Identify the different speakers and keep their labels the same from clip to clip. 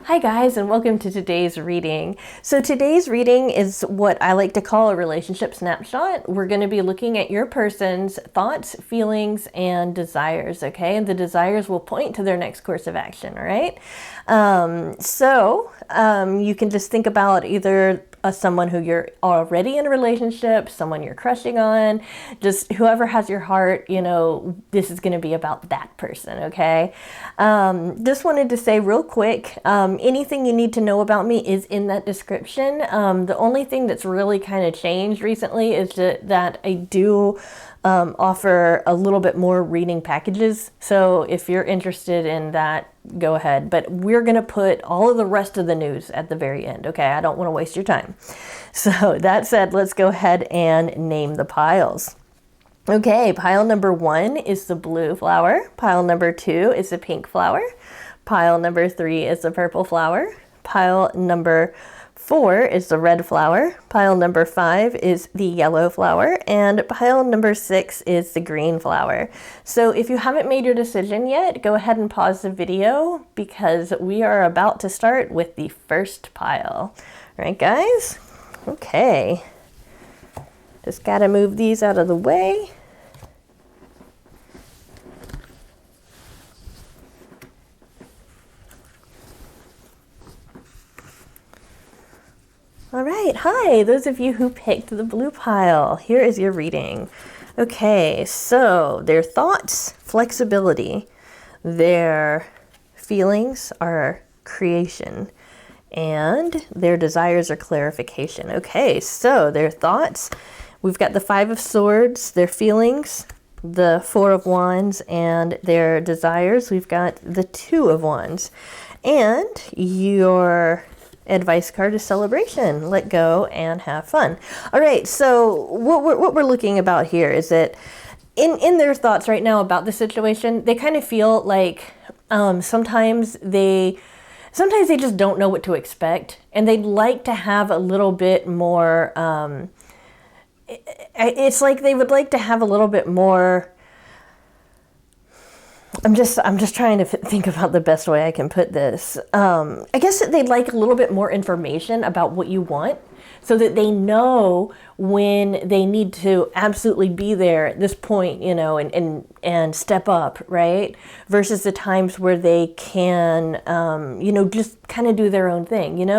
Speaker 1: Hi guys, and welcome to today's reading. So today's reading is what I like to call a relationship snapshot. We're going to be looking at your person's thoughts, feelings, and desires, okay? And the desires will point to their next course of action, all right? You can just think about either someone who you're already in a relationship, someone you're crushing on, just whoever has your heart, this is going to be about that person, okay? Just wanted to say real quick, anything you need to know about me is in that description. The only thing that's really kind of changed recently is that I do offer a little bit more reading packages. So if you're interested in that, go ahead. But we're going to put all of the rest of the news at the very end, okay? I don't want to waste your time. So that said, let's go ahead and name the piles. Okay, pile number 1 is the blue flower. Pile number 2 is the pink flower. Pile number 3 is the purple flower. Pile number 4 is the red flower. Pile number 5 is the yellow flower. And pile number 6 is the green flower. So if you haven't made your decision yet, go ahead and pause the video because we are about to start with the first pile. All right, guys? Okay. Just gotta move these out of the way. All right, hi, those of you who picked the blue pile. Here is your reading. Okay, so their thoughts, flexibility. Their feelings are creation. And their desires are clarification. Okay, so their thoughts, we've got the 5 of Swords. Their feelings, the 4 of Wands. And their desires, we've got the 2 of Wands. And your advice card is celebration. Let go and have fun. All right, so what we're looking about here is that in their thoughts right now about the situation, they kind of feel like sometimes they just don't know what to expect, and they'd like to have a little bit more, it's like they would like to have a little bit more. I'm just trying to think about the best way I can put this. I guess that they'd like a little bit more information about what you want so that they know when they need to absolutely be there at this point, and step up, right? Versus the times where they can, just kind of do their own thing,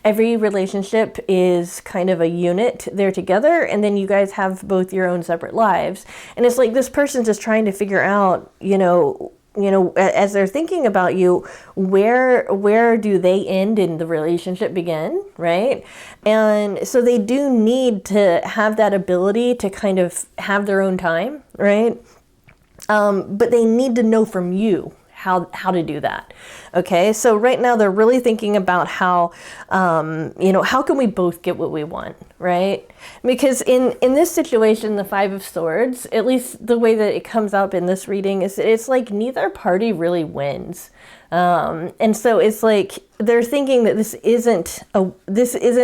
Speaker 1: Every relationship is kind of a unit. They're together, and then you guys have both your own separate lives. And it's like this person's just trying to figure out, as they're thinking about you, where do they end and the relationship begin, right? And so they do need to have that ability to kind of have their own time, right? But they need to know from you how to do that. Okay, so right now they're really thinking about how can we both get what we want, right? Because in this situation, the 5 of Swords, at least the way that it comes up in this reading, is it's like neither party really wins. And so it's like they're thinking that this isn't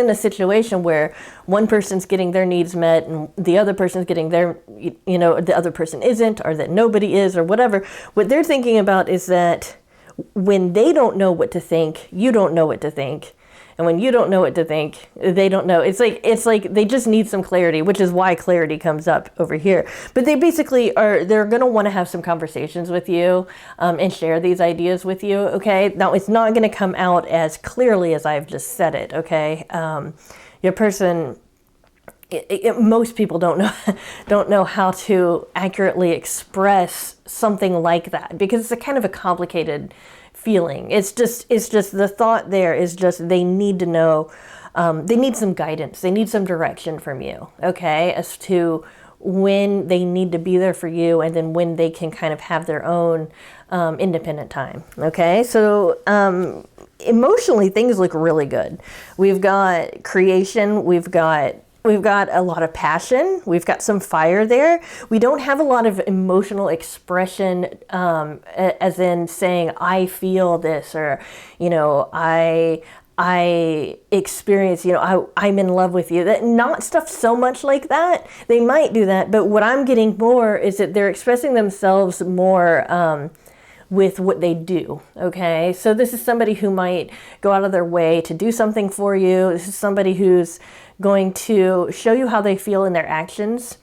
Speaker 1: a situation where one person's getting their needs met and the other person's getting their, the other person isn't, or that nobody is, or whatever. What they're thinking about is that when they don't know what to think, you don't know what to think. And when you don't know what to think, they don't know. It's like they just need some clarity, which is why clarity comes up over here. But they basically they're going to want to have some conversations with you and share these ideas with you, okay? Now, it's not going to come out as clearly as I've just said it, okay? Your person, most people don't know how to accurately express something like that because it's a kind of a complicated feeling. It's just the thought there is just they need to know, they need some guidance, they need some direction from you, okay, as to when they need to be there for you and then when they can kind of have their own independent time, okay? So emotionally, things look really good. We've got creation, we've got a lot of passion. We've got some fire there. We don't have a lot of emotional expression, as in saying, I feel this, or, I experience, I'm in love with you. That not stuff so much like that. They might do that, but what I'm getting more is that they're expressing themselves more with what they do, okay? So this is somebody who might go out of their way to do something for you. This is somebody who's going to show you how they feel in their actions.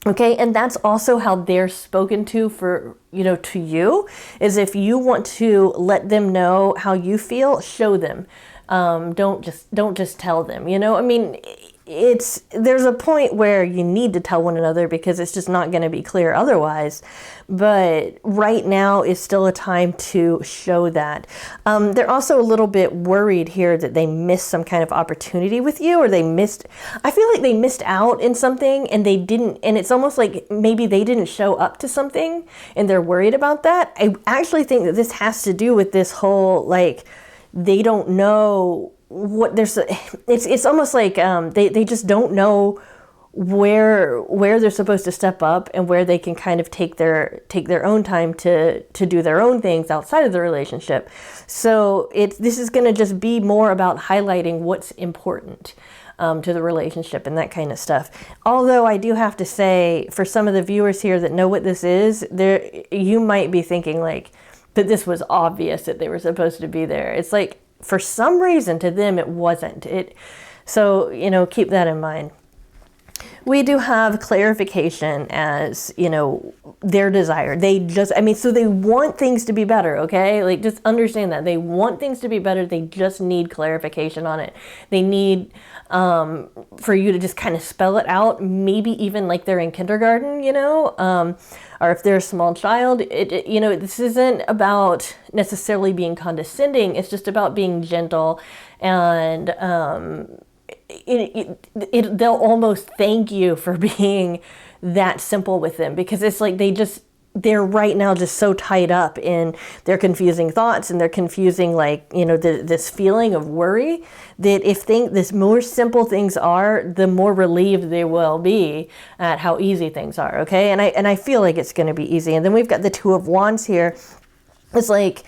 Speaker 1: Okay, and that's also how they're spoken to for, to you, is if you want to let them know how you feel, show them. Don't just tell them, I mean, there's a point where you need to tell one another because it's just not going to be clear otherwise. But right now is still a time to show that. They're also a little bit worried here that they missed some kind of opportunity with you, or I feel like they missed out in something and they didn't, and it's almost like maybe they didn't show up to something and they're worried about that. I actually think that this has to do with this whole, like, they don't know what it's almost like they just don't know where they're supposed to step up and where they can kind of take their own time to do their own things outside of the relationship. So this is going to just be more about highlighting what's important to the relationship and that kind of stuff. Although I do have to say, for some of the viewers here that know what this is, you might be thinking like that this was obvious that they were supposed to be there. It's like, for some reason to them it wasn't. So, keep that in mind. We do have clarification as, their desire. So they want things to be better, okay? Like, just understand that. They want things to be better. They just need clarification on it. They need for you to just kind of spell it out, maybe even like they're in kindergarten, or if they're a small child. This isn't about necessarily being condescending. It's just about being gentle, and they'll almost thank you for being that simple with them, because it's like they're right now just so tied up in their confusing thoughts and their confusing, this feeling of worry, that this more simple things are, the more relieved they will be at how easy things are, okay? And I feel like it's going to be easy. And then we've got the Two of Wands here. It's like,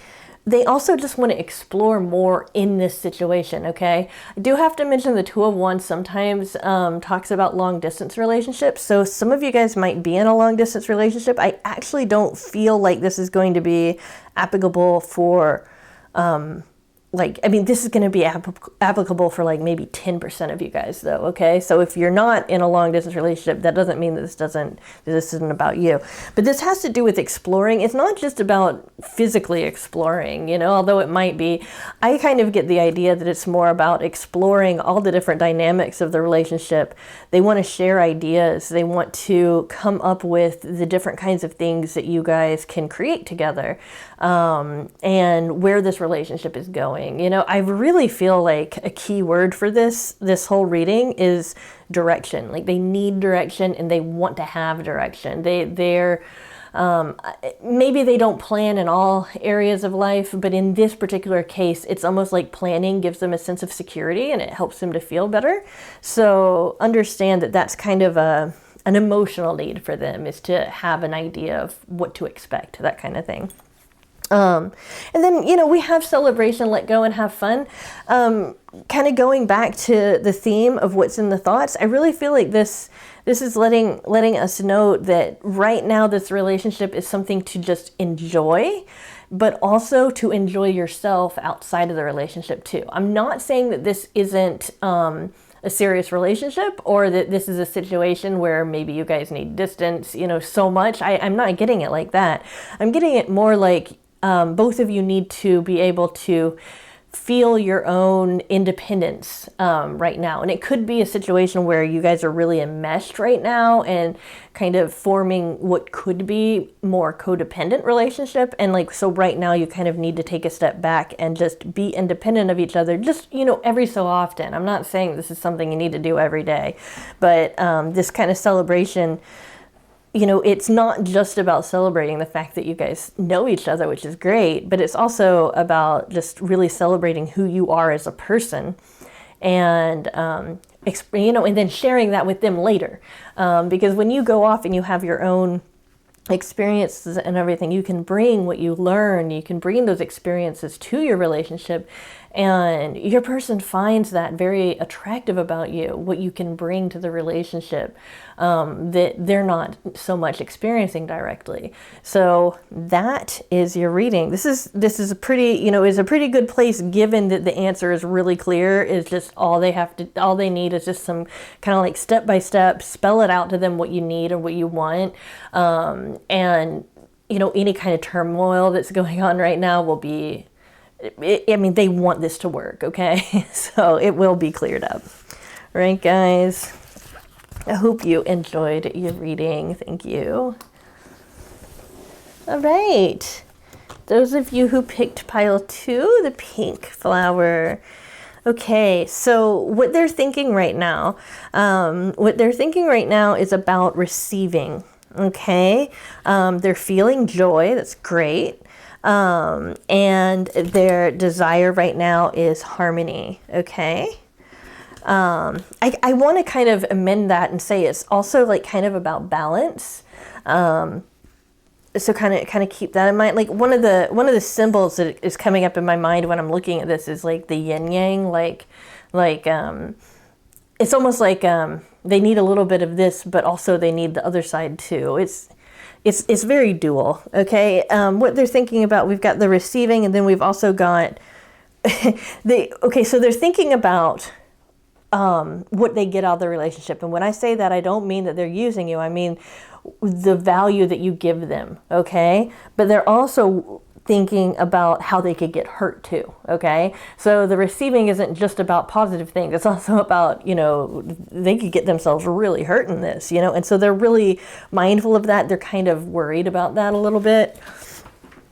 Speaker 1: they also just want to explore more in this situation, okay? I do have to mention the Two of Wands sometimes talks about long distance relationships. So some of you guys might be in a long distance relationship. I actually don't feel like this is going to be applicable for this is going to be applicable for like maybe 10% of you guys though, okay? So if you're not in a long distance relationship, that doesn't mean that this isn't about you. But this has to do with exploring. It's not just about physically exploring, although it might be. I kind of get the idea that it's more about exploring all the different dynamics of the relationship. They want to share ideas. They want to come up with the different kinds of things that you guys can create together, and where this relationship is going. I really feel like a key word for this whole reading is direction. Like, they need direction and they want to have direction. They're maybe they don't plan in all areas of life, but in this particular case, it's almost like planning gives them a sense of security and it helps them to feel better. So understand that that's kind of an emotional need for them, is to have an idea of what to expect, that kind of thing. And then, we have celebration, let go, and have fun. Kind of going back to the theme of what's in the thoughts, I really feel like this is letting us know that right now this relationship is something to just enjoy, but also to enjoy yourself outside of the relationship too. I'm not saying that this isn't a serious relationship, or that this is a situation where maybe you guys need distance, so much. I'm not getting it like that. I'm getting it more like, both of you need to be able to feel your own independence right now. And it could be a situation where you guys are really enmeshed right now and kind of forming what could be more codependent relationship. And so right now you kind of need to take a step back and just be independent of each other, just, every so often. I'm not saying this is something you need to do every day, but this kind of celebration, it's not just about celebrating the fact that you guys know each other, which is great, but it's also about just really celebrating who you are as a person, and and then sharing that with them later. Because when you go off and you have your own experiences and everything, you can bring what you learn, you can bring those experiences to your relationship, And your person finds that very attractive about you, what you can bring to the relationship, that they're not so much experiencing directly. So that is your reading. This is a pretty, is a pretty good place, given that the answer is really clear. Is just all they need is just some kind of like step by step, spell it out to them what you need or what you want. And any kind of turmoil that's going on right now will be, they want this to work, okay? So it will be cleared up. All right, guys. I hope you enjoyed your reading. Thank you. All right. Those of you who picked pile 2, the pink flower. Okay, so what they're thinking right now, is about receiving, okay? They're feeling joy. That's great. And their desire right now is harmony, okay? I want to kind of amend that and say it's also like kind of about balance. So kind of keep that in mind. Like one of the symbols that is coming up in my mind when I'm looking at this is like the yin yang, like it's almost like they need a little bit of this, but also they need the other side too. It's very dual, okay? What they're thinking about, we've got the receiving, and then we've also got so they're thinking about what they get out of the relationship. And when I say that, I don't mean that they're using you. I mean the value that you give them, okay? But they're also thinking about how they could get hurt too, okay? So the receiving isn't just about positive things. It's also about, they could get themselves really hurt in this, and so they're really mindful of that. They're kind of worried about that a little bit.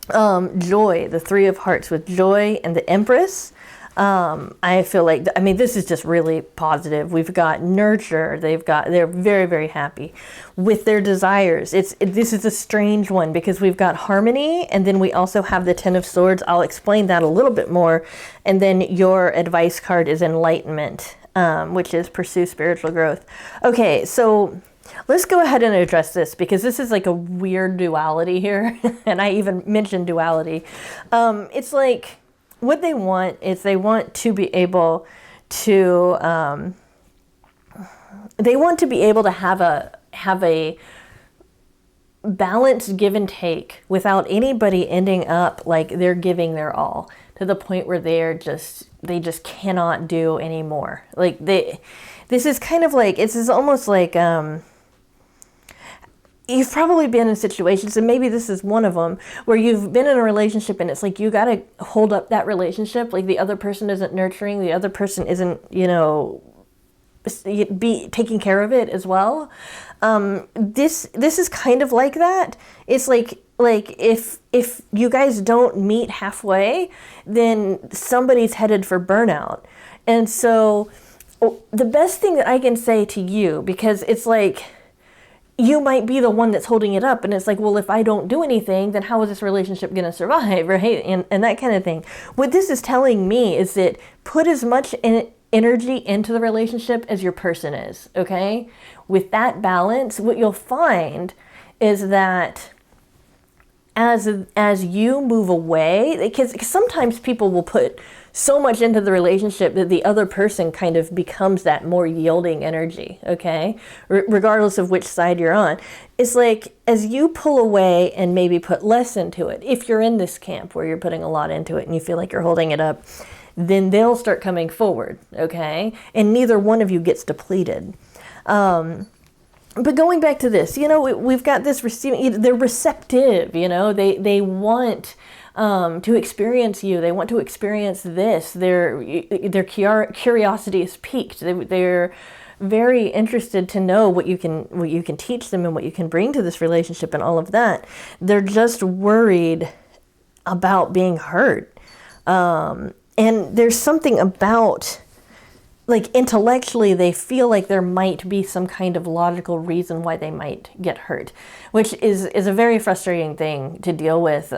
Speaker 1: Joy, the 3 of Hearts with joy and the Empress. I feel like, this is just really positive. We've got nurture. They're very, very happy with their desires. This is a strange one because we've got harmony, and then we also have the 10 of Swords. I'll explain that a little bit more. And then your advice card is enlightenment, which is pursue spiritual growth. Okay, so let's go ahead and address this because this is like a weird duality here. And I even mentioned duality. It's like, what they want is they want to be able to have a balanced give and take without anybody ending up like they're giving their all to the point where they just cannot do anymore. Like this is kind of like, it's almost like you've probably been in situations, and maybe this is one of them, where you've been in a relationship and it's like you got to hold up that relationship. Like the other person isn't nurturing, the other person isn't, be taking care of it as well. This is kind of like that. It's like if you guys don't meet halfway, then somebody's headed for burnout. And so the best thing that I can say to you, because it's like, you might be the one that's holding it up, and it's like, well, if I don't do anything, then how is this relationship going to survive, right? And that kind of thing. What this is telling me is that put as much energy into the relationship as your person is, okay? With that balance, what you'll find is that as you move away, because sometimes people will put so much into the relationship that the other person kind of becomes that more yielding energy, okay? Regardless of which side you're on. It's like, as you pull away and maybe put less into it, if you're in this camp where you're putting a lot into it and you feel like you're holding it up, then they'll start coming forward, okay? And neither one of you gets depleted. But going back to this, we've got this receiving, they're receptive, they want to experience you. They want to experience this. Their curiosity is piqued. They're very interested to know what you can teach them and what you can bring to this relationship and all of that. They're just worried about being hurt. And there's something about, like, intellectually, they feel like there might be some kind of logical reason why they might get hurt, which is a very frustrating thing to deal with.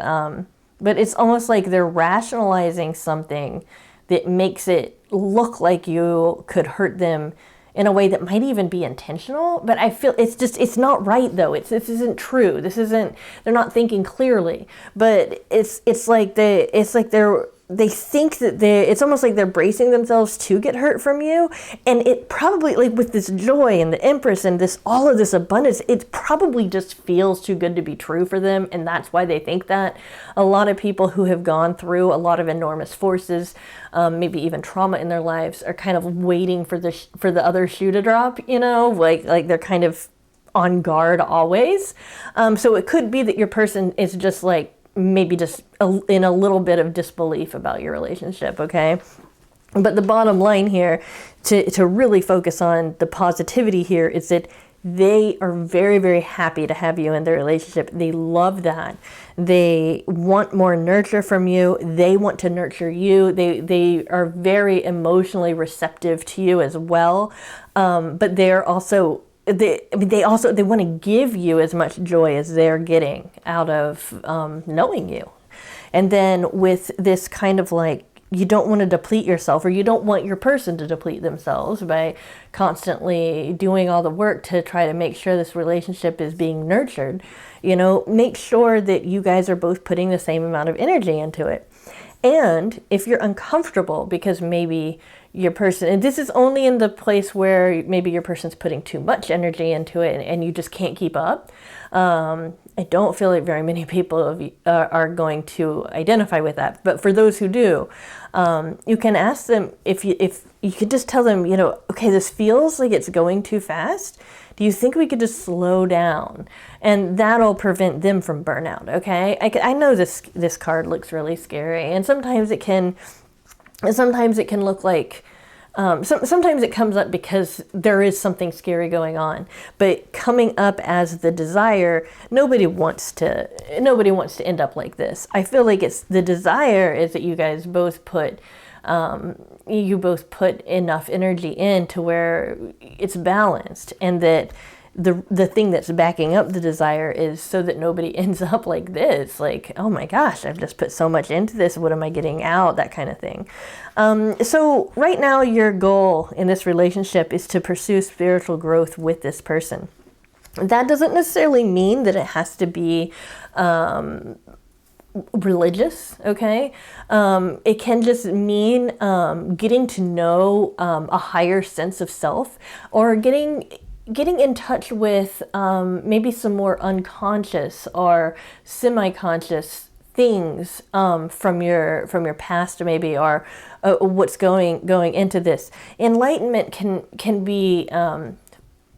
Speaker 1: But it's almost like they're rationalizing something that makes it look like you could hurt them in a way that might even be intentional. But I feel it's not right though. This isn't true. They're not thinking clearly. But it's like they're they think that it's almost like they're bracing themselves to get hurt from you. And it probably, like with this joy and the Empress and this, all of this abundance, it probably just feels too good to be true for them. And that's why they think that. A lot of people who have gone through a lot of enormous forces, maybe even trauma in their lives, are kind of waiting for the other shoe to drop, you know, like they're kind of on guard always. So it could be that your person is just like, maybe just in a little bit of disbelief about your relationship, okay? But the bottom line here, to really focus on the positivity here, is that they are very, very happy to have you in their relationship. They love that. They want more nurture from you. They want to nurture you. They are very emotionally receptive to you as well. But they're also they want to give you as much joy as they're getting out of knowing you. And then with this kind of like, you don't want to deplete yourself, or you don't want your person to deplete themselves by constantly doing all the work to try to make sure this relationship is being nurtured. You know, make sure that you guys are both putting the same amount of energy into it. And if you're uncomfortable because maybe your person, and this is only in the place where maybe your person's putting too much energy into it and you just can't keep up. I don't feel like very many people are going to identify with that. But for those who do, you can ask them, if you could just tell them, you know, okay, this feels like it's going too fast. Do you think we could just slow down? And that'll prevent them from burnout, okay? I know this card looks really scary, and sometimes it can look like, sometimes it comes up because there is something scary going on. But coming up as the desire, nobody wants to end up like this. I feel like it's the desire is that you guys both put enough energy in to where it's balanced, and that the thing that's backing up the desire is so that nobody ends up like this, like, oh my gosh, I've just put so much into this, what am I getting out, that kind of thing. So right now your goal in this relationship is to pursue spiritual growth with this person. That doesn't necessarily mean that it has to be religious, okay? It can just mean getting to know a higher sense of self, or getting in touch with maybe some more unconscious or semi-conscious things from your past, maybe, or what's going into this. Enlightenment can be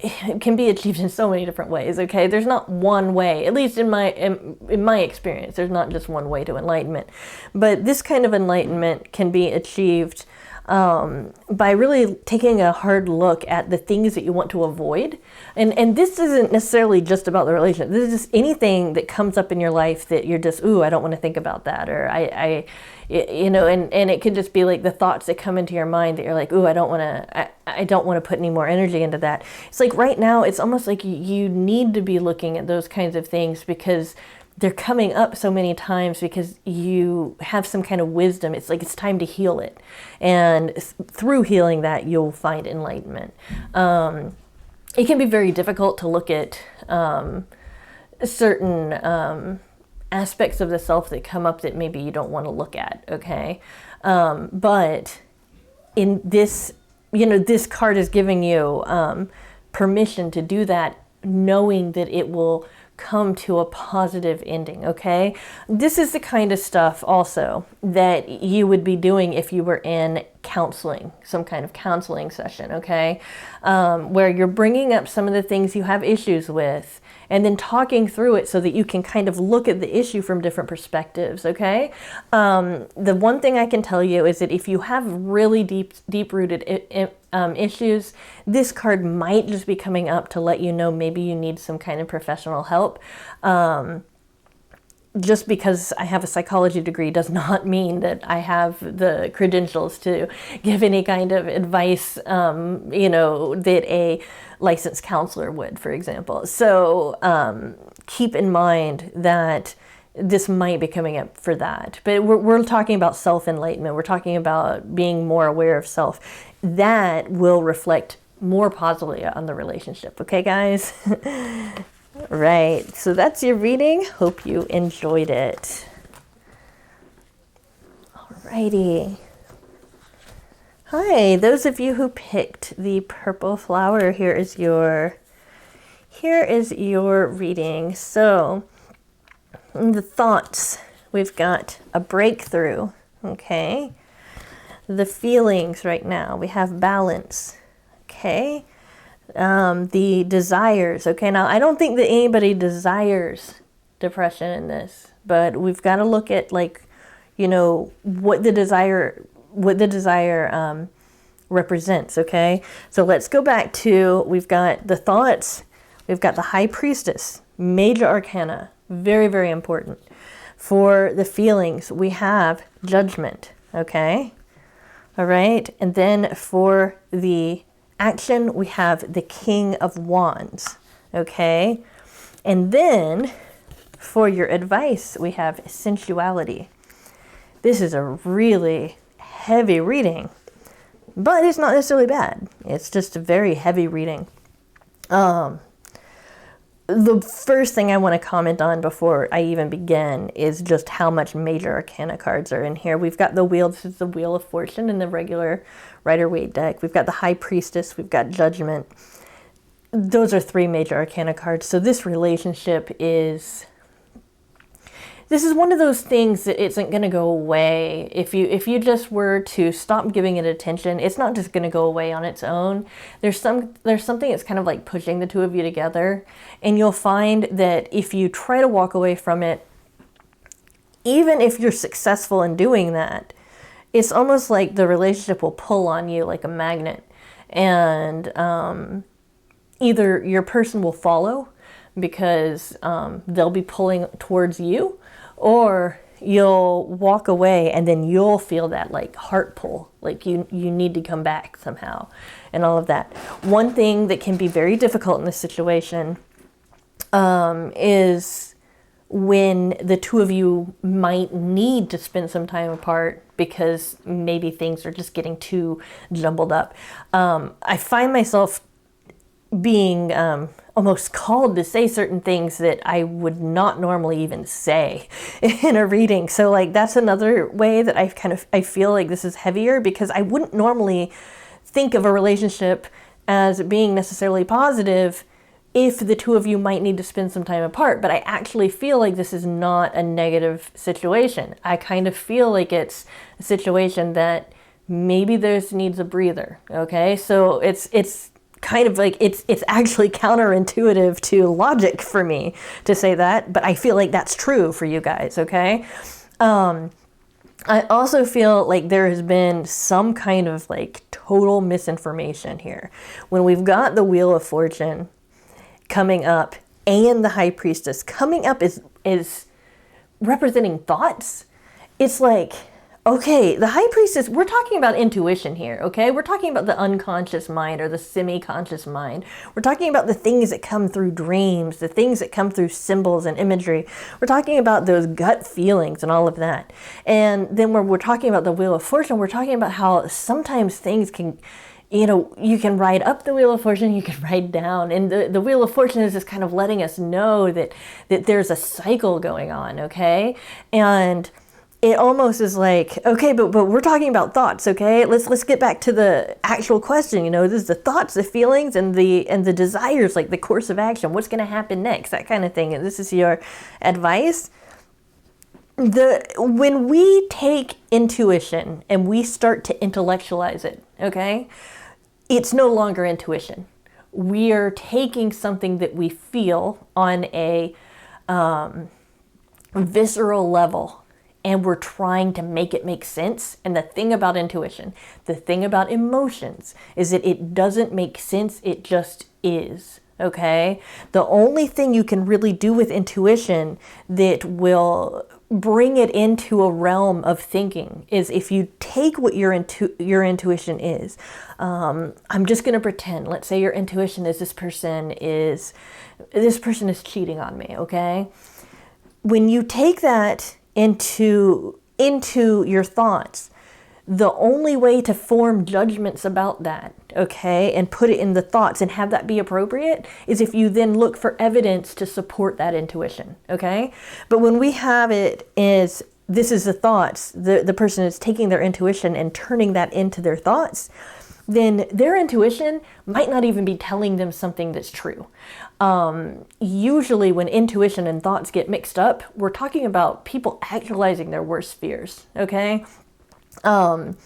Speaker 1: achieved in so many different ways, okay? There's not one way, at least in my experience, there's not just one way to enlightenment. But this kind of enlightenment can be achieved by really taking a hard look at the things that you want to avoid. And this isn't necessarily just about the relationship. This is just anything that comes up in your life that you're just, ooh, I don't want to think about that. Or and it could just be like the thoughts that come into your mind that you're like, ooh, I don't want to put any more energy into that. It's like right now, it's almost like you need to be looking at those kinds of things because they're coming up so many times, because you have some kind of wisdom. It's like it's time to heal it. And through healing that, you'll find enlightenment. It can be very difficult to look at certain aspects of the self that come up that maybe you don't want to look at, okay? But in this, this card is giving you permission to do that, knowing that it will come to a positive ending, okay? This is the kind of stuff also that you would be doing if you were in counseling, some kind of counseling session, okay? Where you're bringing up some of the things you have issues with and then talking through it so that you can kind of look at the issue from different perspectives, okay? The one thing I can tell you is that if you have really deep-rooted issues, this card might just be coming up to let you know maybe you need some kind of professional help. Just because I have a psychology degree does not mean that I have the credentials to give any kind of advice, that a licensed counselor would, for example. So keep in mind that this might be coming up for that. But we're talking about self-enlightenment. We're talking about being more aware of self. That will reflect more positively on the relationship. Okay, guys? Right. So that's your reading. Hope you enjoyed it. All right. Alrighty. Hi, those of you who picked the purple flower, here is your reading. So, in the thoughts, we've got a breakthrough, okay? The feelings right now, we have balance, okay? The desires, okay? Now, I don't think that anybody desires depression in this, but we've got to look at, like, you know, what the desire represents, okay? So let's go back to, we've got the thoughts, we've got the High Priestess, major arcana, very, very important. For the feelings, we have Judgment, okay? All right, and then for the action, we have the King of Wands, okay? And then for your advice, we have Sensuality. This is a really heavy reading, but it's not necessarily bad. It's just a very heavy reading. The first thing I want to comment on before I even begin is just how much major arcana cards are in here. We've got the wheel. This is the Wheel of Fortune in the regular Rider-Waite deck. We've got the High Priestess. We've got Judgment. Those are 3 major arcana cards. So this relationship is... This is one of those things that isn't going to go away. If you just were to stop giving it attention, it's not just going to go away on its own. There's something that's kind of like pushing the two of you together. And you'll find that if you try to walk away from it, even if you're successful in doing that, it's almost like the relationship will pull on you like a magnet. And either your person will follow because they'll be pulling towards you, or you'll walk away and then you'll feel that like heart pull, like you need to come back somehow and all of that. One thing that can be very difficult in this situation is when the two of you might need to spend some time apart because maybe things are just getting too jumbled up. I find myself being almost called to say certain things that I would not normally even say in a reading. So like that's another way that I feel like this is heavier, because I wouldn't normally think of a relationship as being necessarily positive if the two of you might need to spend some time apart. But I actually feel like this is not a negative situation. I kind of feel like it's a situation that maybe needs a breather. Okay, so it's kind of like it's actually counterintuitive to logic for me to say that, but I feel like that's true for you guys, okay? I also feel like there has been some kind of like total misinformation here. When we've got the Wheel of Fortune coming up and the High Priestess coming up is representing thoughts, it's like, okay, the High Priestess, we're talking about intuition here, okay? We're talking about the unconscious mind or the semi-conscious mind. We're talking about the things that come through dreams, the things that come through symbols and imagery. We're talking about those gut feelings and all of that. And then when we're talking about the Wheel of Fortune, we're talking about how sometimes things can, you know, you can ride up the Wheel of Fortune, you can ride down. And the Wheel of Fortune is just kind of letting us know that there's a cycle going on, okay? And it almost is like, okay, but we're talking about thoughts, okay? Let's get back to the actual question. You know, this is the thoughts, the feelings, and the desires, like the course of action. What's going to happen next? That kind of thing. And this is your advice. When we take intuition and we start to intellectualize it, okay, it's no longer intuition. We are taking something that we feel on a visceral level, and we're trying to make it make sense. And the thing about intuition, the thing about emotions, is that it doesn't make sense. It just is, okay? The only thing you can really do with intuition that will bring it into a realm of thinking is if you take what your intuition is. I'm just going to pretend, let's say your intuition is this person is cheating on me, okay? When you take that into your thoughts, the only way to form judgments about that, okay, and put it in the thoughts and have that be appropriate is if you then look for evidence to support that intuition, okay? But when we have it as this is the thoughts, the person is taking their intuition and turning that into their thoughts, then their intuition might not even be telling them something that's true. Usually when intuition and thoughts get mixed up, we're talking about people actualizing their worst fears, okay? And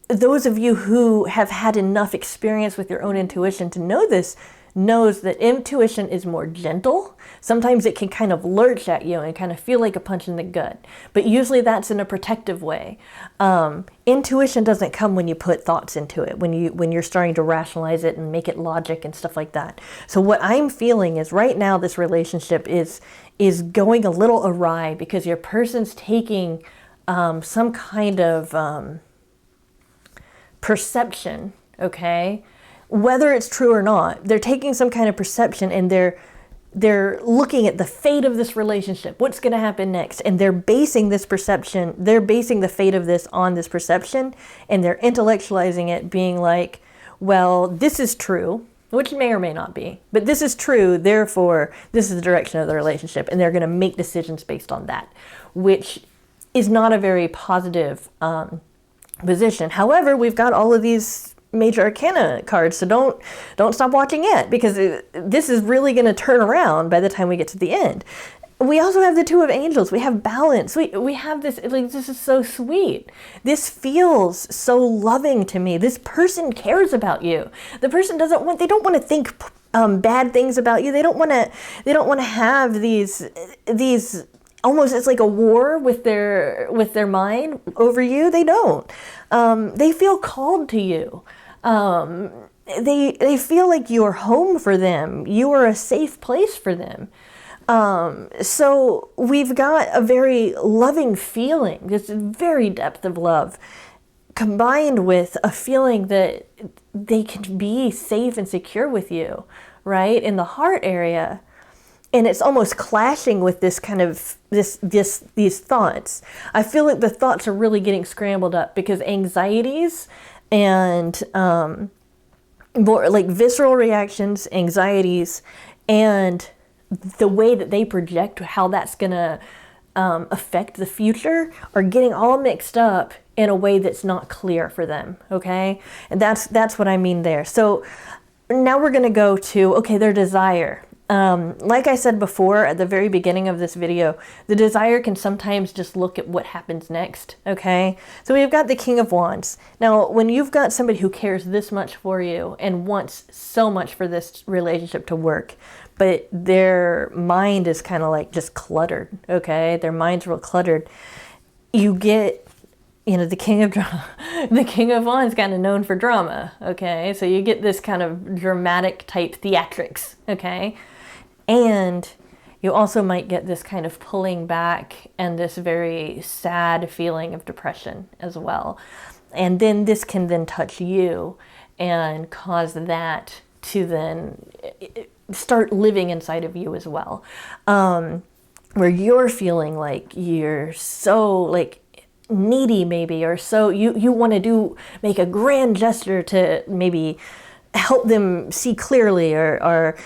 Speaker 1: those of you who have had enough experience with your own intuition to know this, knows that intuition is more gentle. Sometimes it can kind of lurch at you and kind of feel like a punch in the gut, but usually that's in a protective way. Intuition doesn't come when you put thoughts into it, when you're starting to rationalize it and make it logic and stuff like that. So what I'm feeling is right now this relationship is going a little awry because your person's taking some kind of perception, okay? Whether it's true or not, they're taking some kind of perception and they're looking at the fate of this relationship. What's going to happen next? And they're basing this perception, they're basing the fate of this on this perception, and they're intellectualizing it, being like, well, this is true, which may or may not be, but this is true, therefore this is the direction of the relationship, and they're going to make decisions based on that, which is not a very positive position. However, we've got all of these major arcana cards, so don't stop watching it, because this is really going to turn around by the time we get to the end. We also have the Two of Angels. We have balance. We have this, like, this is so sweet. This feels so loving to me. This person cares about you. The person they don't want to think bad things about you. They don't want to have these almost, it's like a war with their mind over you. They don't. They feel called to you. They feel like you're home for them. You are a safe place for them. So we've got a very loving feeling, this very depth of love, combined with a feeling that they can be safe and secure with you, right? In the heart area. And it's almost clashing with this kind of, these thoughts. I feel like the thoughts are really getting scrambled up because anxieties and more like visceral reactions, anxieties, and the way that they project how that's going to affect the future are getting all mixed up in a way that's not clear for them, okay? And that's what I mean there. So now we're going to go to, okay, their desire. Like I said before at the very beginning of this video, the desire can sometimes just look at what happens next, okay? So we've got the King of Wands. Now, when you've got somebody who cares this much for you and wants so much for this relationship to work, but their mind is kind of like just cluttered, okay? Their mind's real cluttered. You get, the King of the King of Wands kind of known for drama, okay? So you get this kind of dramatic type theatrics, okay? And you also might get this kind of pulling back and this very sad feeling of depression as well. And then this can then touch you and cause that to then start living inside of you as well. Where you're feeling like you're so like needy maybe, or so you want to make a grand gesture to maybe help them see clearly, or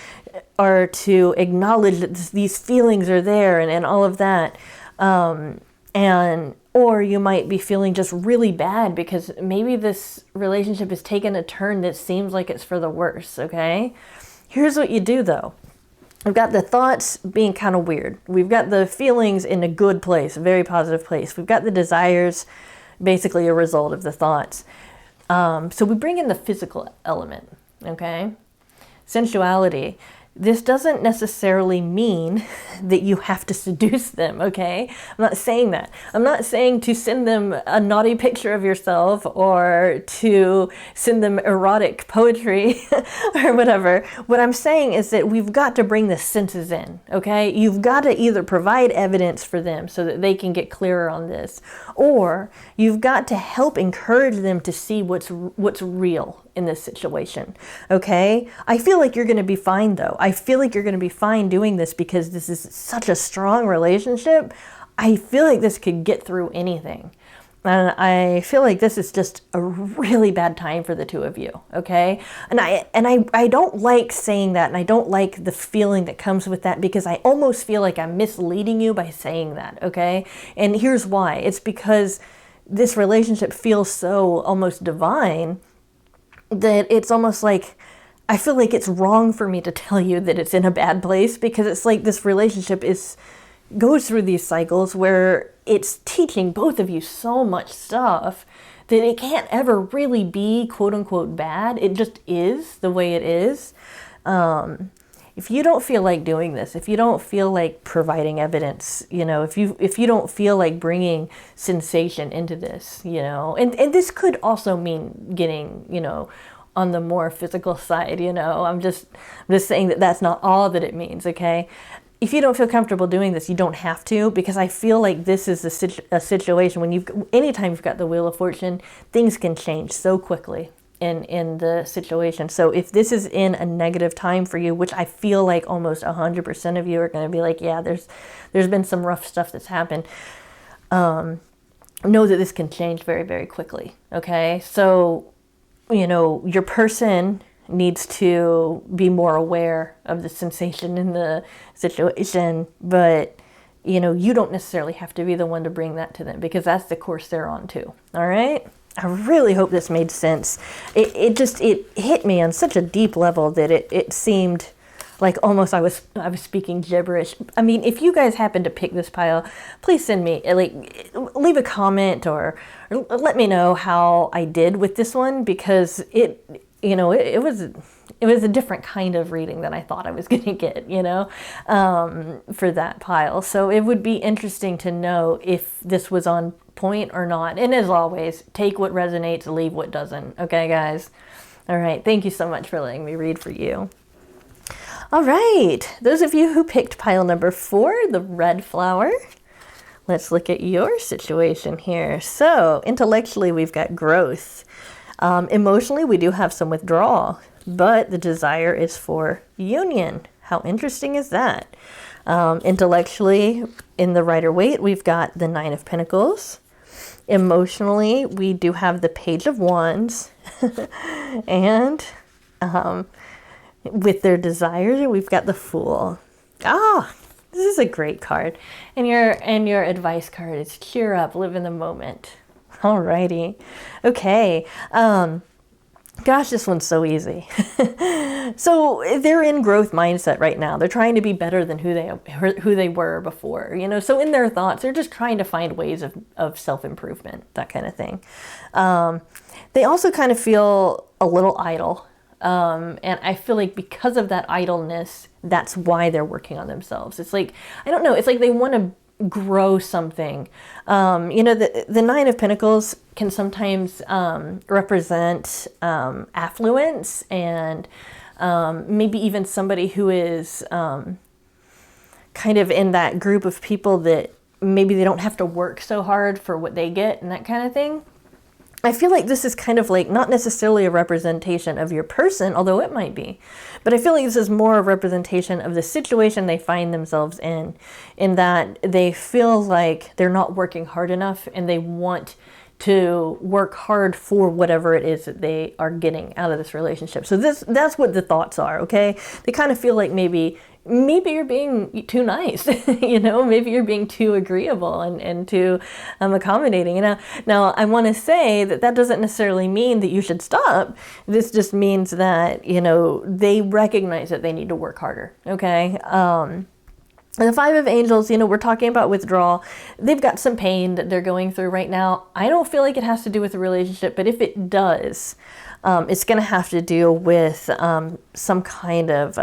Speaker 1: to acknowledge that these feelings are there and all of that. Or you might be feeling just really bad because maybe this relationship has taken a turn that seems like it's for the worse, okay? Here's what you do though. We've got the thoughts being kind of weird. We've got the feelings in a good place, a very positive place. We've got the desires, basically a result of the thoughts. So we bring in the physical element, okay? Sensuality. This doesn't necessarily mean that you have to seduce them, okay? I'm not saying that. I'm not saying to send them a naughty picture of yourself or to send them erotic poetry or whatever. What I'm saying is that we've got to bring the senses in, okay? You've got to either provide evidence for them so that they can get clearer on this, or you've got to help encourage them to see what's real in this situation, okay? I feel like you're going to be fine though. I feel like you're going to be fine doing this because this is such a strong relationship. I feel like this could get through anything. And I feel like this is just a really bad time for the two of you, okay? And I don't like saying that, and I don't like the feeling that comes with that, because I almost feel like I'm misleading you by saying that, okay? And here's why. It's because this relationship feels so almost divine that it's almost like I feel like it's wrong for me to tell you that it's in a bad place, because it's like this relationship goes through these cycles where it's teaching both of you so much stuff that it can't ever really be quote unquote bad. It just is the way it is. If you don't feel like doing this, if you don't feel like providing evidence, if you don't feel like bringing sensation into this, and this could also mean getting, on the more physical side, I'm just saying that that's not all that it means, okay? If you don't feel comfortable doing this, you don't have to, because I feel like this is a situation when anytime you've got the Wheel of Fortune, things can change so quickly in the situation. So if this is in a negative time for you, which I feel like almost 100% of you are going to be like, yeah, there's been some rough stuff that's happened. Know that this can change very, very quickly. Okay. So, your person needs to be more aware of the sensation in the situation, but you don't necessarily have to be the one to bring that to them, because that's the course they're on too. All right. I really hope this made sense. It hit me on such a deep level that it seemed like almost I was speaking gibberish. I mean, if you guys happen to pick this pile, please send me, leave a comment or let me know how I did with this one, because it was a different kind of reading than I thought I was going to get, for that pile. So it would be interesting to know if this was on point or not. And as always, take what resonates, leave what doesn't. Okay, guys? All right. Thank you so much for letting me read for you. All right. Those of you who picked pile number 4, the red flower, let's look at your situation here. So intellectually, we've got growth. Emotionally, we do have some withdrawal, but the desire is for union. How interesting is that? Intellectually, in the Rider-Waite, we've got the 9 of Pentacles. Emotionally, we do have the Page of Wands. And with their desires, we've got the Fool. This is a great card. And your advice card is cheer up, live in the moment. Alrighty. Okay. Gosh, this one's so easy. So they're in growth mindset right now. They're trying to be better than who they were before, so in their thoughts, they're just trying to find ways of self-improvement, that kind of thing. They also kind of feel a little idle. And I feel like because of that idleness, that's why they're working on themselves. It's like, I don't know, it's like they want to grow something. The 9 of Pentacles can sometimes represent affluence and maybe even somebody who is kind of in that group of people that maybe they don't have to work so hard for what they get and that kind of thing. I feel like this is kind of like not necessarily a representation of your person, although it might be. But I feel like this is more a representation of the situation they find themselves in that they feel like they're not working hard enough and they want to work hard for whatever it is that they are getting out of this relationship. So that's what the thoughts are, okay? They kind of feel like maybe you're being too nice, maybe you're being too agreeable and too accommodating. Now I want to say that doesn't necessarily mean that you should stop. This just means that, they recognize that they need to work harder, okay? And the 5 of Angels, we're talking about withdrawal. They've got some pain that they're going through right now. I don't feel like it has to do with the relationship, but if it does, it's going to have to do with some kind of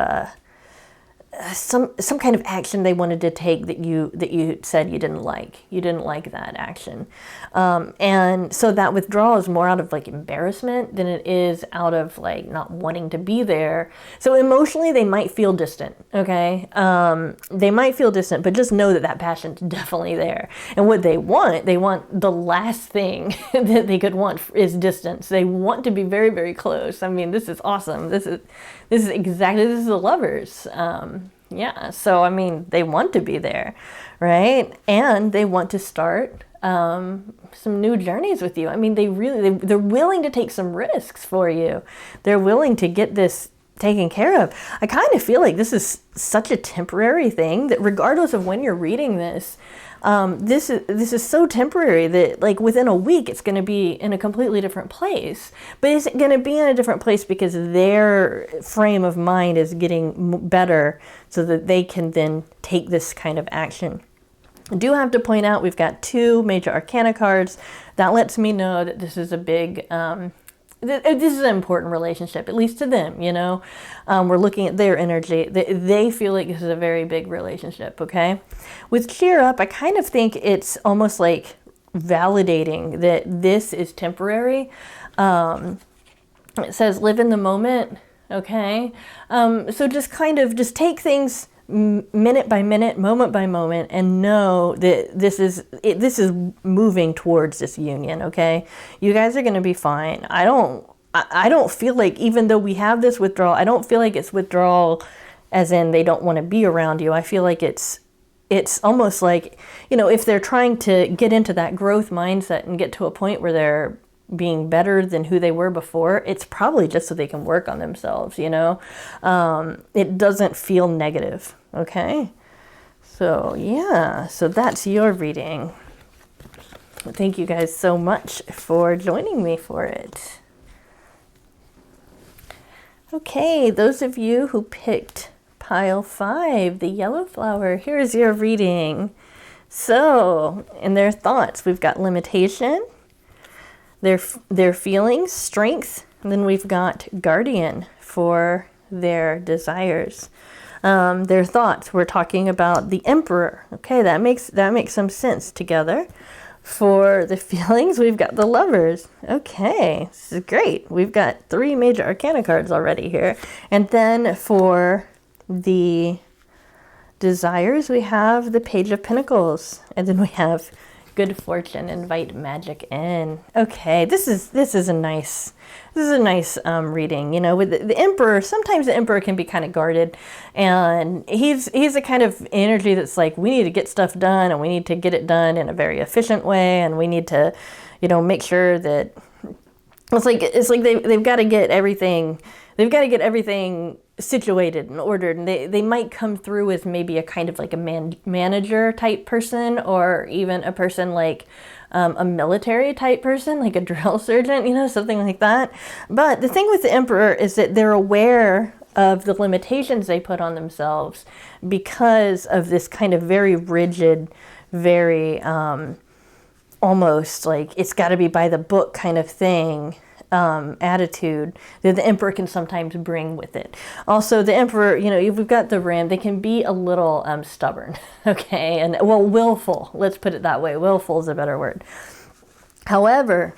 Speaker 1: some kind of action they wanted to take that you said you didn't like. You didn't like that action. And so that withdrawal is more out of like embarrassment than it is out of like not wanting to be there. So emotionally they might feel distant, okay? They might feel distant, but just know that passion's definitely there. And what they want the last thing that they could want is distance. They want to be very, very close. I mean, this is awesome. This is the lovers. Yeah, so I mean, they want to be there, right? And they want to start some new journeys with you. I mean, they're willing to take some risks for you. They're willing to get this taken care of. I kind of feel like this is such a temporary thing that regardless of when you're reading this, this is so temporary that like within a week it's going to be in a completely different place. But it's going to be in a different place because their frame of mind is getting better so that they can then take this kind of action. I do have to point out we've got 2 major arcana cards. That lets me know that this is a big, this is an important relationship, at least to them, you know. We're looking at their energy. They feel like this is a very big relationship, okay? With cheer up, I kind of think it's almost like validating that this is temporary. It says live in the moment, okay? So just take things minute by minute, moment by moment, and know that this is moving towards this union, okay? You guys are going to be fine. I don't feel like, even though we have this withdrawal, I don't feel like it's withdrawal as in they don't want to be around you. I feel like it's almost like, you know, if they're trying to get into that growth mindset and get to a point where they're being better than who they were before, it's probably just so they can work on themselves, you know. It doesn't feel negative, okay? So yeah, so that's your reading. Thank you guys so much for joining me for it. Okay, those of you who picked pile 5, the yellow flower, here's your reading. So in their thoughts, we've got limitation, their feelings, strength, and then we've got guardian for their desires. Their thoughts, we're talking about the emperor. Okay, that makes some sense together. For the feelings, we've got the lovers. Okay, this is great. We've got 3 major arcana cards already here. And then for the desires, we have the Page of Pentacles. And then we have good fortune, invite magic in. Okay, this is a nice reading. You know, with the emperor, sometimes the emperor can be kind of guarded, and he's a kind of energy that's like, we need to get stuff done, and we need to get it done in a very efficient way, and we need to, you know, make sure that it's like they've got to get everything situated and ordered, and they might come through as maybe a kind of like a manager type person, or even a person like a military type person, like a drill sergeant, you know, something like that. But the thing with the emperor is that they're aware of the limitations they put on themselves because of this kind of very rigid, very almost like it's got to be by the book kind of thing, attitude that the emperor can sometimes bring with it. Also, the emperor, you know, we've got the ram, they can be a little stubborn, okay, and well, willful, let's put it that way. Willful is a better word. However,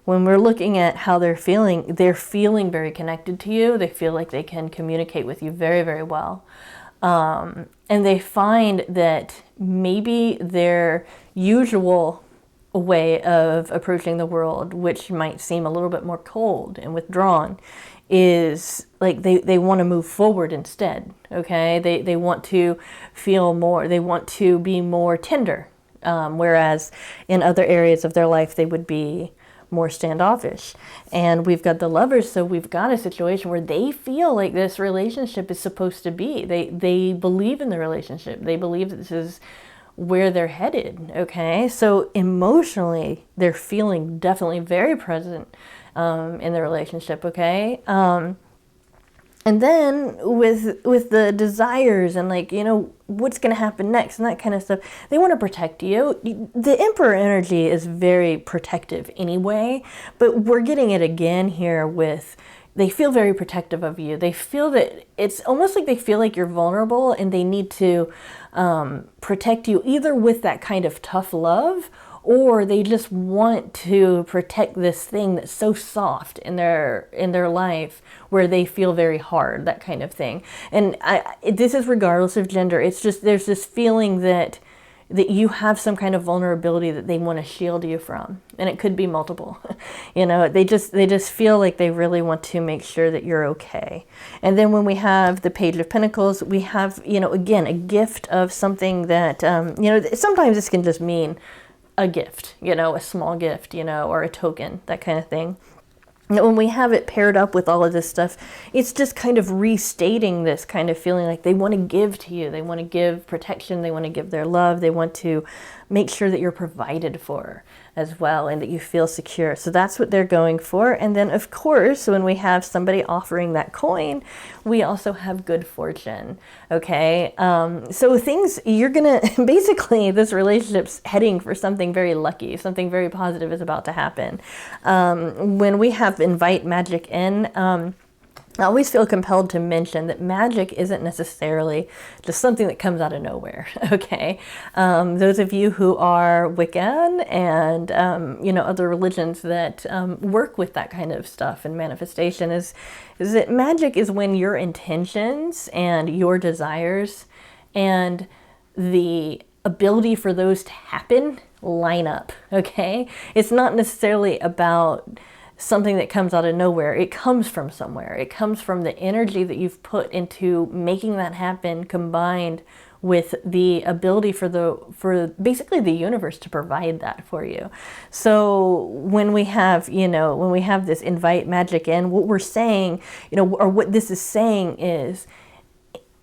Speaker 1: when we're looking at how they're feeling very connected to you. They feel like they can communicate with you very, very well. And they find that maybe their usual way of approaching the world, which might seem a little bit more cold and withdrawn, is like they want to move forward instead. Okay, they want to feel more, they want to be more tender, whereas in other areas of their life they would be more standoffish. And we've got the lovers, so we've got a situation where they feel like this relationship is supposed to be. They believe in the relationship. They believe that this is where they're headed, okay? So emotionally, they're feeling definitely very present in the relationship, okay? And then with the desires and, like, you know, what's going to happen next and that kind of stuff, they want to protect you. The Emperor energy is very protective anyway, but we're getting it again here with, they feel very protective of you. They feel that it's almost like they feel like you're vulnerable and they need to protect you either with that kind of tough love, or they just want to protect this thing that's so soft in their life where they feel very hard, that kind of thing. And this is regardless of gender. It's just there's this feeling that you have some kind of vulnerability that they want to shield you from, and it could be multiple. You know, they just feel like they really want to make sure that you're okay. And then when we have the Page of Pentacles, we have, you know, again, a gift of something that you know, sometimes this can just mean a gift, a small gift, or a token, that kind of thing. When we have it paired up with all of this stuff, it's just kind of restating this kind of feeling like they want to give to you. They want to give protection. They want to give their love. They want to make sure that you're provided for as well and that you feel secure. So that's what they're going for. And then, of course, when we have somebody offering that coin, we also have good fortune. Okay. So things you're going to basically, this relationship's heading for something very lucky. Something very positive is about to happen. When we have invite magic in, I always feel compelled to mention that magic isn't necessarily just something that comes out of nowhere, okay? Those of you who are Wiccan and, other religions that work with that kind of stuff and manifestation is that magic is when your intentions and your desires and the ability for those to happen line up, okay? It's not necessarily about something that comes out of nowhere. It comes from somewhere. It comes from the energy that you've put into making that happen, combined with the ability for basically the universe to provide that for you. So when we have, this invite magic in, what we're saying, or what this is saying is,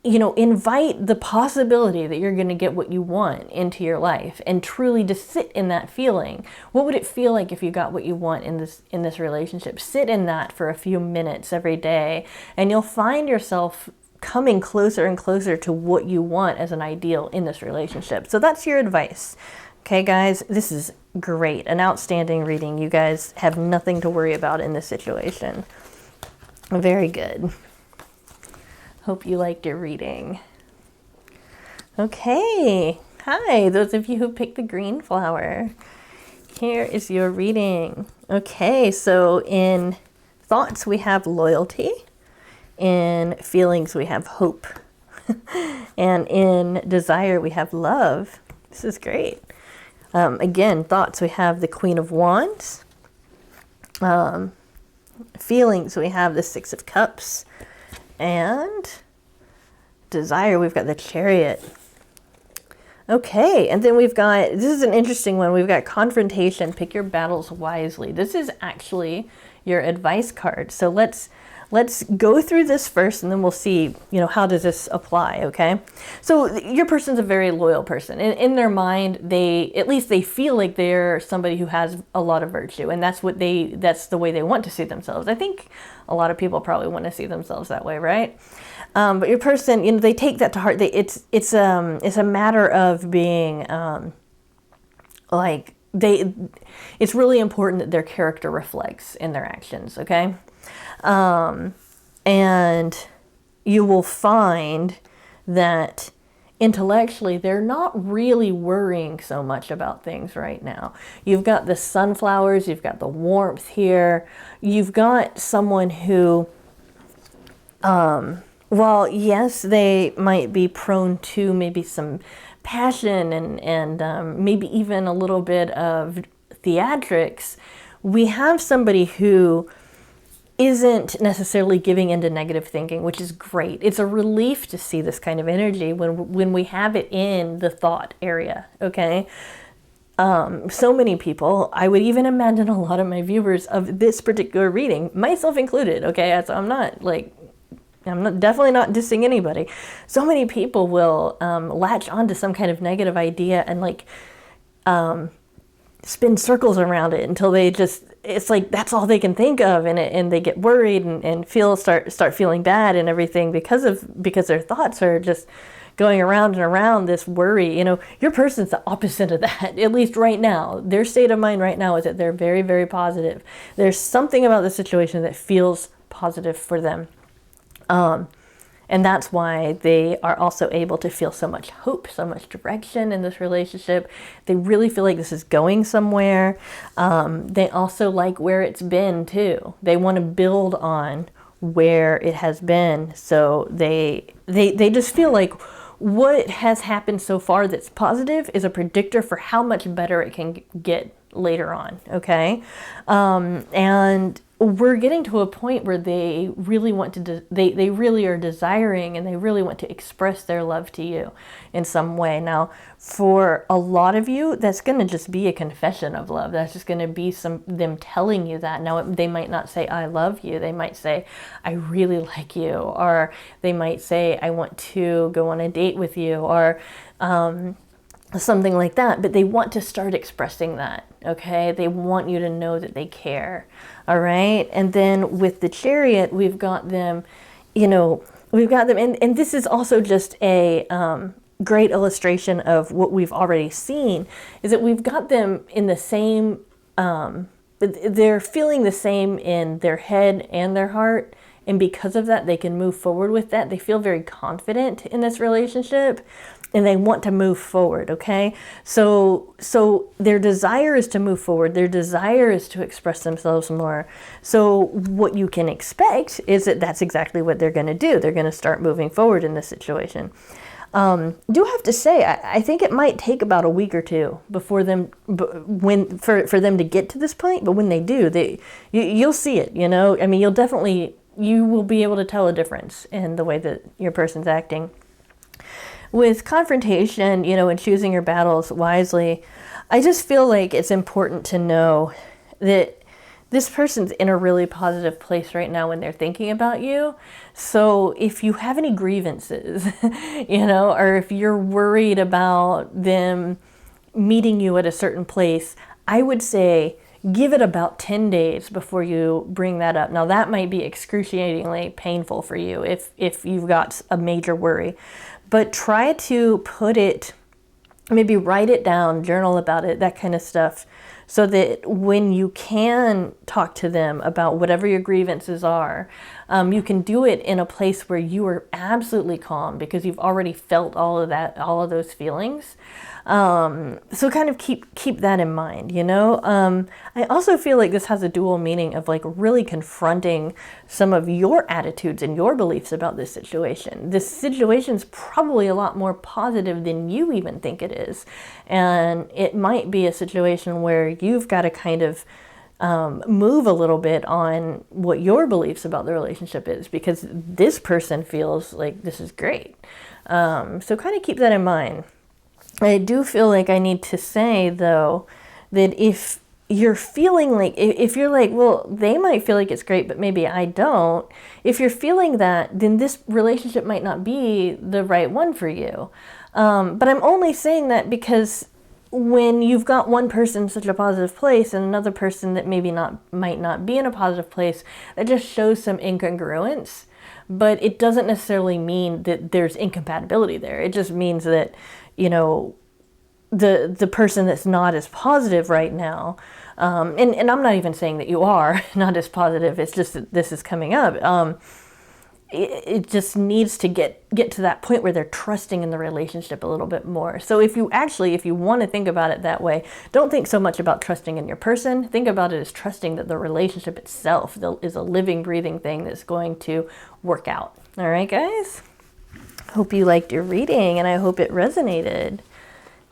Speaker 1: invite the possibility that you're going to get what you want into your life and truly just sit in that feeling. What would it feel like if you got what you want in this relationship? Sit in that for a few minutes every day, and you'll find yourself coming closer and closer to what you want as an ideal in this relationship. So that's your advice. Okay, guys, this is great. An outstanding reading. You guys have nothing to worry about in this situation. Very good. Hope you liked your reading. Okay. Hi, those of you who picked the green flower. Here is your reading. Okay, so in thoughts we have loyalty. In feelings we have hope. And in desire we have love. This is great. Again, thoughts we have the Queen of Wands. Feelings we have the Six of Cups. And desire, we've got the Chariot. Okay, and then we've got, this is an interesting one, we've got confrontation, pick your battles wisely. This is actually your advice card. So let's go through this first, and then we'll see, how does this apply, okay? So your person's a very loyal person. In their mind, at least they feel like they're somebody who has a lot of virtue, and that's the way they want to see themselves. I think a lot of people probably want to see themselves that way, right? But your person, they take that to heart. It's a matter of being it's really important that their character reflects in their actions, okay? And you will find that intellectually, they're not really worrying so much about things right now. You've got the sunflowers, you've got the warmth here, you've got someone who, while yes, they might be prone to maybe some passion and maybe even a little bit of theatrics, we have somebody who isn't necessarily giving into negative thinking, which is great. It's a relief to see this kind of energy when we have it in the thought area, okay? So many people, I would even imagine a lot of my viewers of this particular reading, myself included, okay? So I'm definitely not dissing anybody. So many people will latch onto some kind of negative idea and spin circles around it until it's like that's all they can think of, and they get worried and start feeling bad and everything because their thoughts are just going around and around this worry. Your person's the opposite of that, at least right now. Their state of mind right now is that they're very, very positive. There's something about the situation that feels positive for them. And that's why they are also able to feel so much hope, so much direction in this relationship. They really feel like this is going somewhere. They also like where it's been too. They want to build on where it has been. So they just feel like what has happened so far that's positive is a predictor for how much better it can get later on. Okay. And we're getting to a point where they really want to, they really are desiring and they really want to express their love to you in some way. Now, for a lot of you, that's going to just be a confession of love. That's just going to be them telling you that. Now, they might not say, I love you. They might say, I really like you. Or they might say, I want to go on a date with you. Or, something like that, but they want to start expressing that, okay? They want you to know that they care, all right? And then with the Chariot, we've got them, and this is also just a great illustration of what we've already seen, is that we've got them in the same, they're feeling the same in their head and their heart, and because of that, they can move forward with that. They feel very confident in this relationship, and they want to move forward, okay? So their desire is to move forward. Their desire is to express themselves more. So what you can expect is that that's exactly what they're going to do. They're going to start moving forward in this situation. Do have to say, I think it might take about a week or two before them, for them to get to this point. But when they do, you'll see it. I mean, you will be able to tell a difference in the way that your person's acting. With confrontation, and choosing your battles wisely, I just feel like it's important to know that this person's in a really positive place right now when they're thinking about you. So if you have any grievances, or if you're worried about them meeting you at a certain place, I would say give it about 10 days before you bring that up. Now, that might be excruciatingly painful for you if you've got a major worry. But try to put it, maybe write it down, journal about it, that kind of stuff, so that when you can talk to them about whatever your grievances are, you can do it in a place where you are absolutely calm because you've already felt all of those feelings. So kind of keep that in mind, I also feel like this has a dual meaning of like really confronting some of your attitudes and your beliefs about this situation. This situation's probably a lot more positive than you even think it is. And it might be a situation where you've got to kind of move a little bit on what your beliefs about the relationship is, because this person feels like this is great. So kind of keep that in mind. I do feel like I need to say, though, that if you're feeling like, if you're like, well, they might feel like it's great, but maybe I don't. If you're feeling that, then this relationship might not be the right one for you. But I'm only saying that because when you've got one person in such a positive place and another person that might not be in a positive place, that just shows some incongruence. But it doesn't necessarily mean that there's incompatibility there. It just means that, the person that's not as positive right now, and I'm not even saying that you are not as positive, it's just that this is coming up. It just needs to get to that point where they're trusting in the relationship a little bit more. So if you want to think about it that way, don't think so much about trusting in your person. Think about it as trusting that the relationship itself is a living, breathing thing that's going to work out. All right, guys? Hope you liked your reading, and I hope it resonated.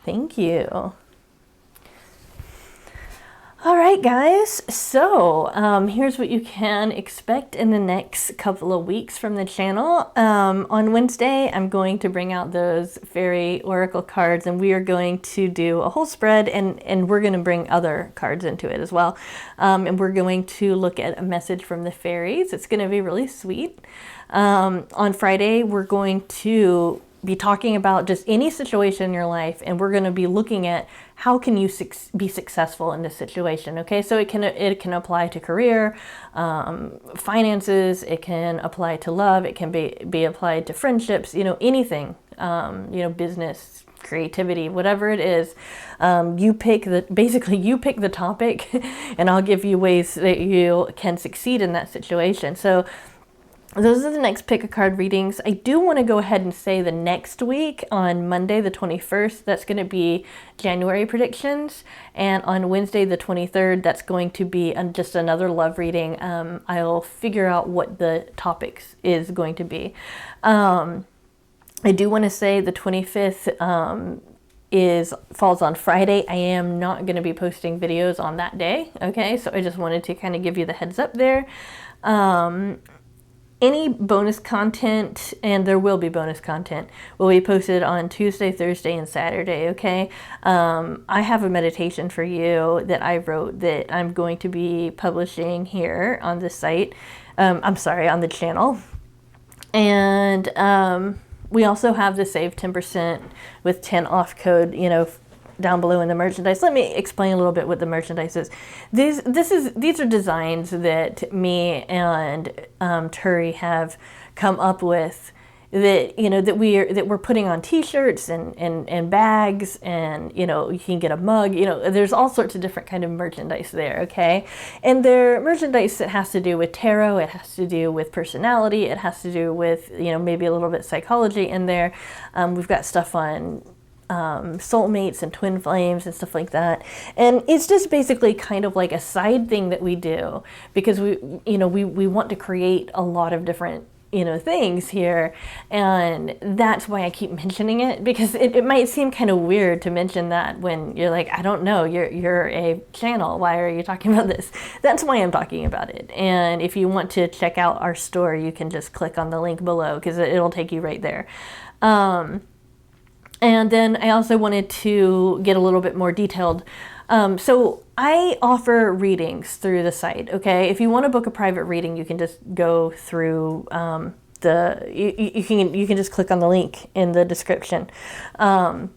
Speaker 1: Thank you. All right, guys. So here's what you can expect in the next couple of weeks from the channel. On Wednesday, I'm going to bring out those fairy oracle cards, and we are going to do a whole spread, and we're going to bring other cards into it as well. And we're going to look at a message from the fairies. It's going to be really sweet. On Friday, we're going to be talking about just any situation in your life, and we're going to be looking at how can you be successful in this situation. Okay, so it can apply to career, finances, it can apply to love, it can be applied to friendships, anything, business, creativity, whatever it is. You pick the topic, and I'll give you ways that you can succeed in that situation. So those are the next pick a card readings. I do want to go ahead and say the next week on Monday the 21st, that's going to be January predictions. And on Wednesday the 23rd, that's going to be just another love reading. I'll figure out what the topics is going to be. I do want to say the 25th, falls on Friday. I am not going to be posting videos on that day. Okay, so I just wanted to kind of give you the heads up there. Any bonus content, and there will be bonus content, will be posted on Tuesday, Thursday, and Saturday, okay? I have a meditation for you that I wrote that I'm going to be publishing here on the site. I'm sorry, on the channel. And we also have the save 10% with 10 off code, you know, down below in the merchandise. Let me explain a little bit what the merchandise is. These are designs that me and Turi have come up with that, you know, that we're putting on t-shirts and bags, and, you know, you can get a mug, you know, there's all sorts of different kind of merchandise there, okay? And they're merchandise that has to do with tarot, it has to do with personality, it has to do with, you know, maybe a little bit psychology in there. We've got stuff on soulmates and twin flames and stuff like that, and it's just basically kind of like a side thing that we do because we want to create a lot of different, you know, things here, and that's why I keep mentioning it, because it might seem kind of weird to mention that when you're like, I don't know, you're a channel, why are you talking about this? That's why I'm talking about it. And if you want to check out our store, you can just click on the link below because it'll take you right there. And then I also wanted to get a little bit more detailed. So I offer readings through the site, okay? If you want to book a private reading, you can just go through you can just click on the link in the description. But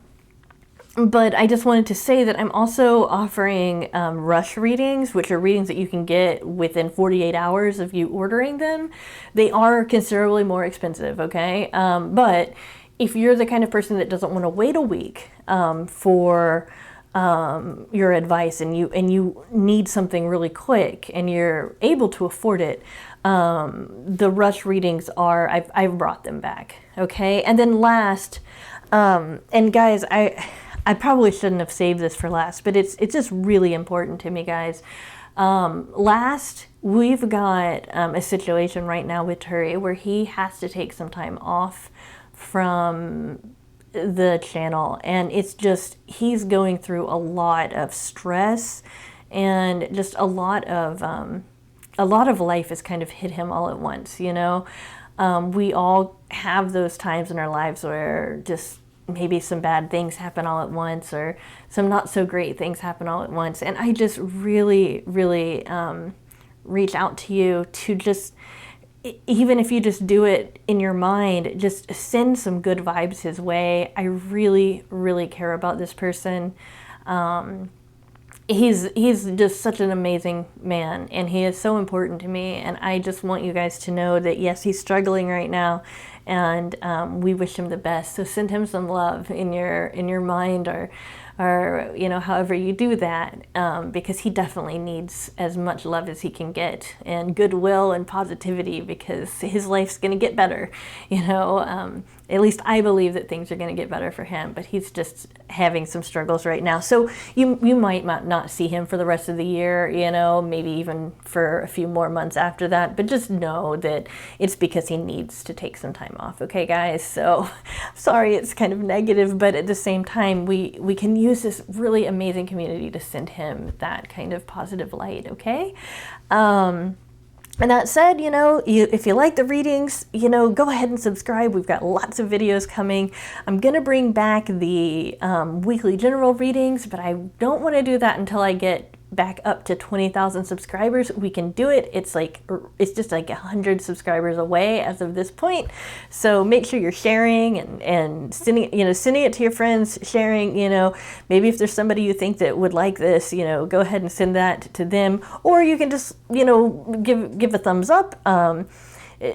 Speaker 1: I just wanted to say that I'm also offering rush readings, which are readings that you can get within 48 hours of you ordering them. They are considerably more expensive, okay? But if you're the kind of person that doesn't want to wait a week for your advice, and you need something really quick and you're able to afford it, the rush readings are, I've brought them back, okay? And then last, and guys, I probably shouldn't have saved this for last, but it's just really important to me, guys. Last, we've got a situation right now with Turi where he has to take some time off from the channel, and it's just, he's going through a lot of stress, and just a lot of life has kind of hit him all at once, you know. We all have those times in our lives where just maybe some bad things happen all at once, or some not so great things happen all at once, and I just really reach out to you to just, even if you just do it in your mind, just send some good vibes his way. I really care about this person. He's just such an amazing man, and he is so important to me, and I just want you guys to know that yes, he's struggling right now, and we wish him the best. So send him some love in your mind, or you know, however you do that, because he definitely needs as much love as he can get, and goodwill and positivity, because his life's going to get better, you know. At least I believe that things are going to get better for him, but he's just having some struggles right now. So you might not see him for the rest of the year, you know, maybe even for a few more months after that, but just know that it's because he needs to take some time off, okay, guys? So sorry, it's kind of negative, but at the same time, we can use this really amazing community to send him that kind of positive light, okay? And that said, you know, if you like the readings, you know, go ahead and subscribe. We've got lots of videos coming. I'm going to bring back the weekly general readings, but I don't want to do that until I get back up to 20,000 subscribers. We can do it. It's just like 100 subscribers away as of this point. So make sure you're sharing and sending it to your friends, sharing, you know, maybe if there's somebody you think that would like this, you know, go ahead and send that to them, or you can just, you know, give a thumbs up,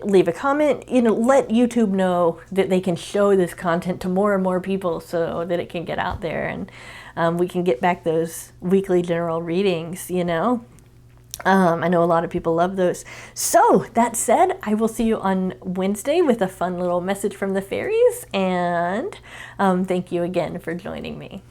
Speaker 1: leave a comment, you know, let YouTube know that they can show this content to more and more people so that it can get out there, and we can get back those weekly general readings, you know. I know a lot of people love those. So that said, I will see you on Wednesday with a fun little message from the fairies, and thank you again for joining me.